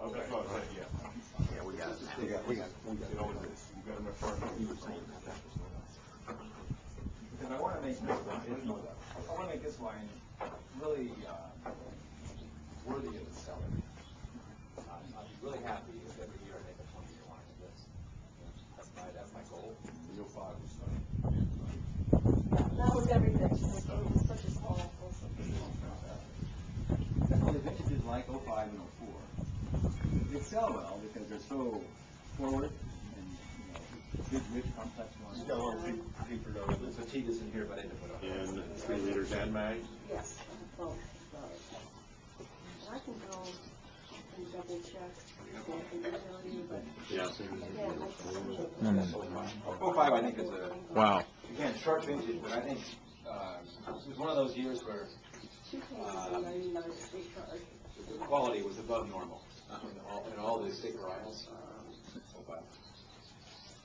Okay. Yeah. Yeah, we got it now. We got it. It always is. You got them in front of you. Because I want to make this wine really worthy of its cellar. I'll be really happy if every year I make a 20-year wine of this. That's my goal. The 05 was stunning. That was everything. It was such a small, wholesome. That's what the vintages like 05 and 04. They sell well because they're so forward and, big, rich, complex wines. You got a little deeper though. The fatigue is in here, but I didn't put it on. And 3 liters and mag. Yes, both. I can go and double check. I can email you, but Yeah. again, I see it. 05, I think, is a, Wow. again, short vintage, but I think it was one of those years where $2 $99 state card. the quality was above normal in all the state varietals.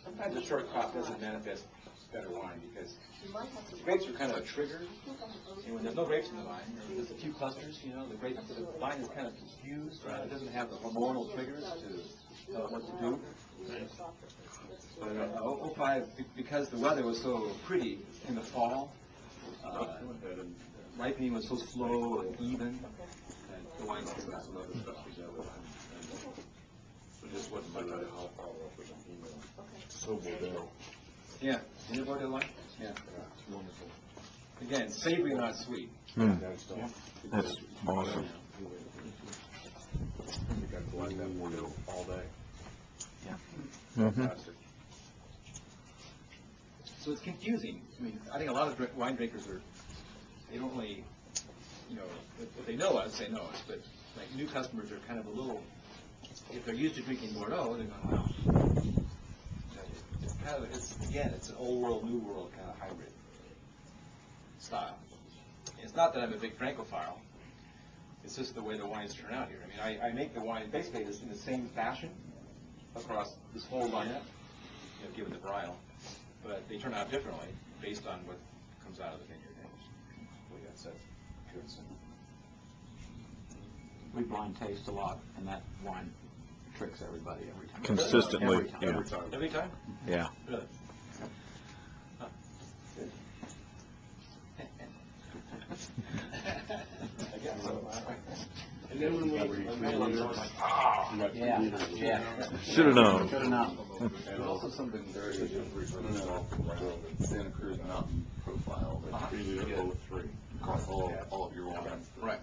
Sometimes a short crop doesn't manifest better wine because You might have to. grapes are kind of a trigger, and when there's no grapes in the vine, there's just a few clusters, the vine is kind of confused, it doesn't have the hormonal triggers to tell it what to do. But 05, because the weather was so pretty in the fall, ripening was so slow and even, and the wines came out. Some other stuff together. So just wasn't much. I'll follow up with an email. So Bordeaux. Yeah, is it Bordeaux wine? Yeah. It's wonderful. Again, savory, not sweet. That's That's awesome. I think I collect that Bordeaux all day. Mm-hmm. Fantastic. So it's confusing. I mean, I think a lot of wine drinkers they don't really, if they know us, they know us. But like new customers are kind of a little, if they're used to drinking Bordeaux, they're going, wow. It's an old world, new world kind of hybrid style. It's not that I'm a big Francophile. It's just the way the wines turn out here. I mean, I make the wine basically in the same fashion across this whole lineup, given the varietal, but they turn out differently based on what comes out of the vineyard. So that's good. We blind taste a lot, and that wine tricks everybody every time. Consistently. Every time. Yeah. Every time. Every time? Yeah. Really? Huh. Good. I guess so. And then when Yeah. Should have known. Should have known. There's also something very interesting about the Santa Cruz mountain profile that you get across all of your wines. Right.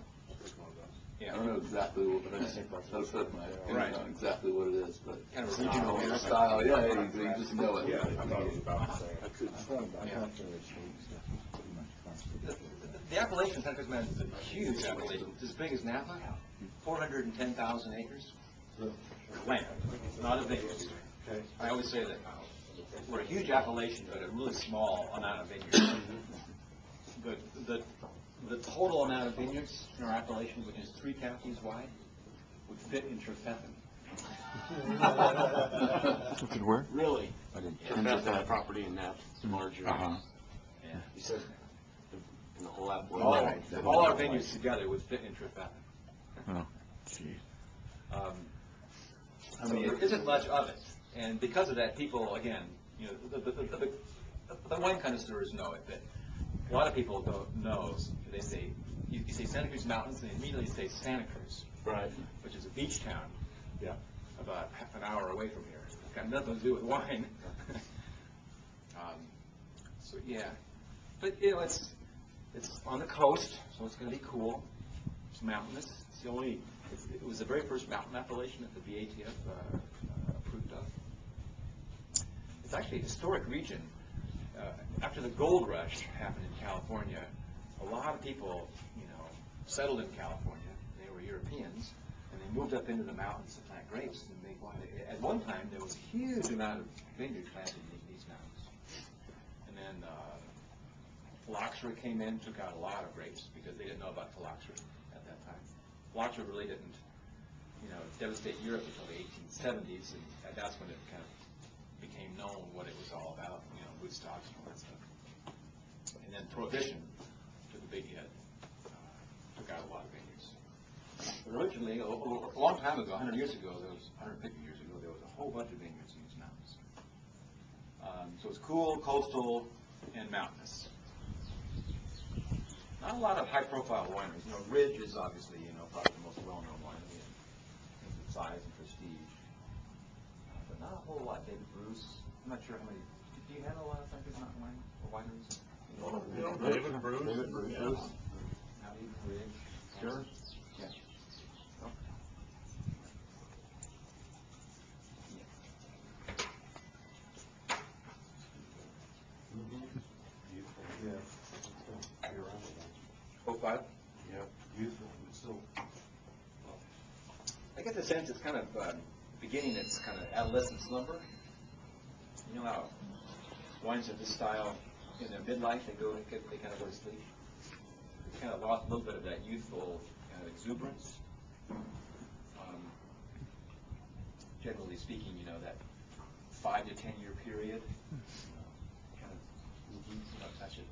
I don't know exactly what, but that's my opinion on exactly what it is, but Kind of regional style, yeah, you just know it. Yeah, I thought it was about the same. The appellation Santa Cruz Mountain is a huge appellation. It's as big as Napa, 410,000 acres. Land, not a vineyard. I always say that we're a huge appellation, but a really small amount of vineyards. The total amount of vineyards in our appellation, which is 3 counties wide, would fit in Trefethen. Where? Really? That property in Napa is larger. Yeah. You said in the whole All, all our vineyards together would fit in Trefethen. Oh, gee. I mean, there isn't much of it, and because of that, people again, the wine connoisseurs know it. But a lot of people don't know. They say you say Santa Cruz Mountains, and they immediately say Santa Cruz, Right. which is a beach town, Yeah. about half an hour away from here. It's got nothing to do with wine. So yeah, but it's on the coast, so it's going to be cool. It's mountainous. It was the very first mountain appellation that the VATF approved of. It's actually a historic region. After the gold rush happened in California, a lot of people, settled in California. They were Europeans, and they moved up into the mountains to plant grapes and make wine. At one time, there was a huge amount of vineyard planted in these mountains. And then phylloxera came in, took out a lot of grapes because they didn't know about phylloxera at that time. Phylloxera really didn't, devastate Europe until the 1870s, and that's when it kind of became known what it was all about, Woodstock and all that stuff. And then Prohibition took a big hit, took out a lot of vineyards. originally, a long time ago, 100 years ago, 150 years ago, there was a whole bunch of vineyards in these mountains. So it's cool, coastal, and mountainous. Not a lot of high-profile wineries. You know, Ridge is obviously, probably the most well-known winery in terms of size and prestige. But not a whole lot. David Bruce. I'm not sure how many. Do you handle a lot of Franklin Mountain wineries? David Bruce. David Bruce. Yeah. Not even Ridge. Sure. Yeah. Oh. Beautiful. Yeah. You're around with that. 05? Yeah. Beautiful. It's still. I get the sense it's kind of beginning its kind of adolescent slumber. You know how wines of this style, in their midlife, they kind of go to sleep. They kind of lost a little bit of that youthful kind of exuberance. Generally speaking, that 5 to 10 year period, kind of, touch it.